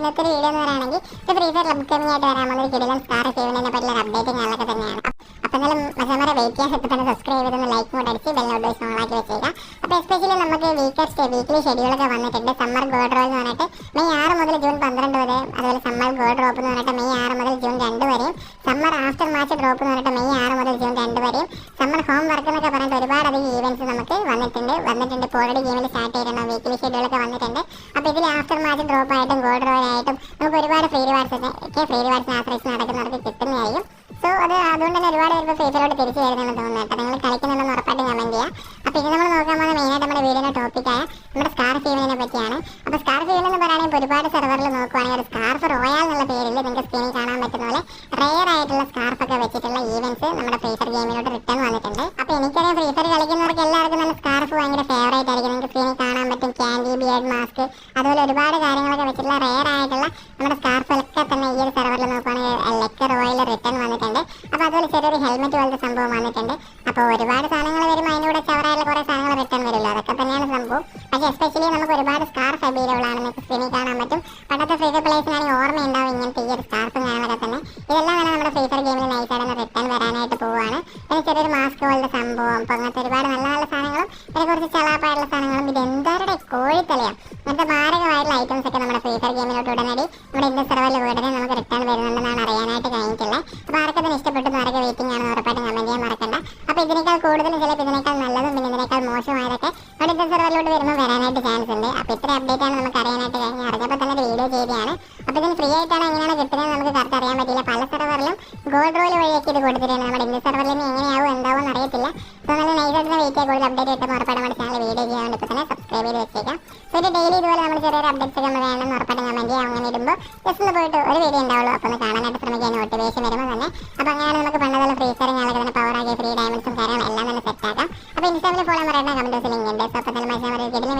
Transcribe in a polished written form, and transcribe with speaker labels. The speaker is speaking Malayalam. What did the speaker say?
Speaker 1: ഇന്നത്തെ വീഡിയോ എന്ന് പറയുകയാണെങ്കിൽ ഫ്രീ ഫയർ അപ്കമിംഗ് ആയിട്ട് വരാൻ പോകുന്ന കിടിലൻ സ്കാർ സേവിനെ പറ്റിയുള്ള അപ്ഡേറ്റും കാര്യങ്ങളൊക്കെ തന്നെയാണ്. അപ്പോൾ എന്നാലും മച്ചന്മാരെ വെയിറ്റ് ചെയ്യാൻ സെറ്റ് തന്നെ സബ്സ്ക്രൈബ് ചെയ്തൊന്ന് ലൈക്ക് കൂടെ അടിച്ച് ബെൽ നോട്ടിഫിക്കേഷൻ ഓണാക്കി വെച്ചേക്കാം. അപ്പോൾ എസ്പെഷ്യലി നമുക്ക് വീക്ക്ലി ഷെഡ്യൂളൊക്കെ വന്നിട്ടുണ്ട്. സമ്മർ ഗോൾഡ് റോൾ എന്ന് പറഞ്ഞിട്ട് മെയ് 6 മുതൽ ജൂൺ 12 വരെ, അതുപോലെ സമ്മർ ഗോൾഡ് ഡ്രോപ്പ് എന്ന് പറഞ്ഞിട്ട് മെയ് 6 മുതൽ ജൂൺ 2 വരെയും, സമ്മർ ആഫ്റ്റർ മാച്ച് ഡ്രോപ്പ് എന്ന് പറഞ്ഞിട്ട് മെയ് 6 മുതൽ ജൂൺ 2 വരെയും, സമ്മർ ഹോം വർക്ക് എന്നൊക്കെ പറഞ്ഞിട്ട് ഒരുപാട് അധികം ഈവൻറ്റ്സ് നമുക്ക് വന്നിട്ടുണ്ട്. ഇപ്പോൾ ഓൾറെഡി ഗെയിമിൽ സ്റ്റാർട്ട് ചെയ്തിട്ടുണ്ട്, വീക്ക്ലി ഷെഡ്യൂളൊക്കെ വന്നിട്ടുണ്ട്. അപ്പോൾ ഇതിൽ ആഫ്റ്റർ മാച്ച് ഡ്രോപ്പ് ആയിട്ടും ഗോൾഡ് റോൾ ആയിട്ടും നമുക്ക് ഒരുപാട് ഫ്രീ റിവാർഡ്സിനെ ആശ്രയിച്ച് നടക്കുന്നവർക്ക് കിട്ടുന്നതായിരിക്കും. സോ അതുകൊണ്ട് തന്നെ ഒരുപാട് പേർക്ക് ഫ്രീ ഫയറോട് തിരിച്ചു വരുന്നതെന്ന് തോന്നുന്നു. നിങ്ങൾ കളിക്കുന്നുണ്ടെന്ന് ഉറപ്പായിട്ടും കമൻറ്റ് ചെയ്യുക. അപ്പോൾ ഇത് നമ്മൾ നോക്കാൻ പോകുന്ന മെയിനായിട്ട് നമ്മുടെ വീഡിയോയുടെ ടോപ്പിക്കായ നമ്മുടെ സ്കാർ ഫീവലിനെ പറ്റിയാണ്. അപ്പോൾ സ്കാർ ഫീവൽ എന്ന് പറയുകയാണെങ്കിൽ ഒരുപാട് സെർവറിൽ നോക്കുവാണെങ്കിൽ ഒരു സ്കാർഫ് റോയൽ എന്നുള്ള പേരിൽ നിങ്ങൾക്ക് സ്ക്രീനിൽ കാണാൻ പറ്റുന്ന പോലെ റെയർ ആയിട്ടുള്ള സ്കാർഫൊക്കെ വെച്ചിട്ടുള്ള ഈവൻറ്റ്സ് നമ്മുടെ ഫ്രീ ഫയർ ഗെയിമിലോട്ട് റിട്ടേൺ വന്നിട്ടുണ്ട്. അപ്പോൾ എനിക്കറിയാം ഫ്രീ ഫയർ കളിക്കുന്നവർക്ക് എല്ലാവർക്കും നല്ല സ്കാർഫ് ഭയങ്കര ഫേവറേറ്റ് ആയിരിക്കും. നിങ്ങൾക്ക് സ്ക്രീനിൽ കാണാൻ പറ്റും ക്യാൻഡി, ബിയർഡ് മാസ്ക്, അതുപോലെ ഒരുപാട് കാര്യങ്ങളൊക്കെ വെച്ചിട്ടുള്ള റെയർ ആയിട്ടുള്ള നമ്മുടെ സ്കാർഫൊക്കെ തന്നെ ഈ ഒരു സെർവറിൽ നോക്കുവാണെങ്കിൽ ലെക്ക് റോയൽ റിട്ടേൺ വന്നിട്ടുണ്ട്. അപ്പോൾ അതുപോലെ ചെറിയൊരു ഹെൽമെറ്റ് പോലത്തെ സംഭവം വന്നിട്ടുണ്ട്. അപ്പോൾ ഒരുപാട് സാധനങ്ങൾ വരുമ്പോൾ അതിൻ്റെ കൂടെ ചവറായിട്ടുള്ള കുറേ സാധനങ്ങൾ റിട്ടേൺ വരില്ല, അതൊക്കെ തന്നെയാണ് സംഭവം. പക്ഷേ എസ്പെഷ്യലി നമുക്ക് ഒരുപാട് സ്കാർഫ് അവൈലബിൾ ആണ്, നിങ്ങൾക്ക് സ്ക്രീനിൽ കാണാൻ പറ്റും. പണ്ടത്തെ ഫ്രീ ഫയർ പ്ലേസിനാണെങ്കിൽ ഓർമ്മയുണ്ടാവും ഇങ്ങനത്തെ ഈ ഒരു സ്കാർഫും കാര്യങ്ങളൊക്കെ തന്നെ. ഇതെല്ലാം തന്നെ നമ്മുടെ ഫ്രീ ഫയർ ഗെയിമിൽ നൈസായിട്ട് റിട്ടേൺ വരാനായിട്ട് പോവുകയാണ്. പിന്നെ ചെറിയൊരു മാസ്ക് പോലത്തെ സംഭവം, അപ്പോൾ അങ്ങനത്തെ ഒരുപാട് നല്ല നല്ല സാധനങ്ങളും പിന്നെ കുറച്ച് ചളാപ്പായിട്ടുള്ള സാധനങ്ങളും. ഇത് എന്താരുടെ കോഴിത്തലയാണ്, അങ്ങനത്തെ മാരകമായിട്ടുള്ള ഐറ്റംസ് ഒക്കെ നമ്മുടെ ഫ്രീ ഫയർ ഗെയിമിലോട്ട് ഉടനടി നമ്മുടെ ഇന്ത്യൻ സെർവറിൽ ഉടനെ നമുക്ക് റിട്ടേൺ വരുന്നുണ്ടെന്നാണ് അറിയാനായിട്ട് കഴിഞ്ഞിട്ടുള്ളത്. അപ്പോൾ ആർക്കൊക്കെ ഇഷ്ടപ്പെട്ടു ആരൊക്കെ വെയിറ്റിംഗ് ആണ് ഉറപ്പായിട്ടും കമൻറ്റ് ചെയ്യാൻ മറക്കണ്ട. അപ്പോൾ ഇതിനേക്കാൾ കൂടുതലും ചിലപ്പോൾ ഇതിനേക്കാൾ നല്ലതും പിന്നെ ഇതിനേക്കാൾ മോശമായതൊക്കെ നമ്മുടെ ഇന്ത്യൻ സെർവറിലോട്ട് വരുമ്പോൾ വരാനായിട്ട് ചാൻസ് ഉണ്ട്. അപ്പോൾ ഇത്ര അപ്ഡേറ്റ് ആണ് നമുക്ക് അറിയാനായിട്ട് കഴിഞ്ഞ് അറിഞ്ഞപ്പോൾ തന്നെ ഒരു വീഡിയോ ചെയ്തതാണ്. അപ്പോൾ ഇതിന് ഫ്രീ ആയിട്ടാണ് എങ്ങനെയാണ് കിട്ടുന്നത് നമുക്ക് കറക്റ്റ് അറിയാൻ പറ്റില്ല. പല സെർവറിലും ഗോൾഡ് റോൾ വഴിയൊക്കെ ഇത് കൊടുത്തിട്ടുണ്ട്. നമ്മുടെ ഇന്ത്യൻ സെർവറിൽ നിന്ന് എങ്ങനെയാവും എന്താവും അറിയത്തില്ല. അപ്പോൾ നല്ല നൈസായിട്ട് വെയിറ്റ് ചെയ്യാൻ കൂടുതൽ അപ്ഡേറ്റ് കിട്ടുമ്പോൾ ഉറപ്പായിട്ടും നമ്മുടെ ചാനൽ വീഡിയോ ചെയ്യാൻ വേണ്ടി ഇപ്പോൾ തന്നെ സബ്സ്ക്രൈബ് ചെയ്ത് വെച്ചേക്കാം. സോ ഒരു ഡെയിലി ഇതുപോലെ നമ്മൾ ചെറിയൊരു അപ്ഡേറ്റ്സ് ഒക്കെ നമ്മൾ വേണമെന്ന് ഉറപ്പായിട്ടും കമൻറ്റ് ചെയ്യാം. അങ്ങനെ ഇടുമ്പോൾ ജസ്റ്റ് ഒന്ന് പോയിട്ട് ഒരു വീഡിയോ ഉണ്ടാവുള്ളൂ, അപ്പോൾ ഒന്ന് കാണാനായിട്ട് ശ്രമിക്കാൻ നോട്ടിഫിക്കേഷൻ വരുമ്പോൾ തന്നെ. അപ്പോൾ അങ്ങനെയാണ് നമുക്ക് പണ്ടതുള്ള ഫ്രീ ഫയറും ഞങ്ങൾക്ക് തന്നെ പവറാക്കി ഫ്രീ ഡയമണ്ട്സും കാര്യങ്ങളും എല്ലാം തന്നെ സെറ്റ് ആക്കാം. അപ്പോൾ ഇൻസ്റ്റാഗ്രാമിൽ ഫോളോ പറയേണ്ട കമൻറ്റ് ബോക്സിൽ ലിങ്ക് ഉണ്ട്. സോ അപ്പോൾ തന്നെ മത്സരം വീഡിയോ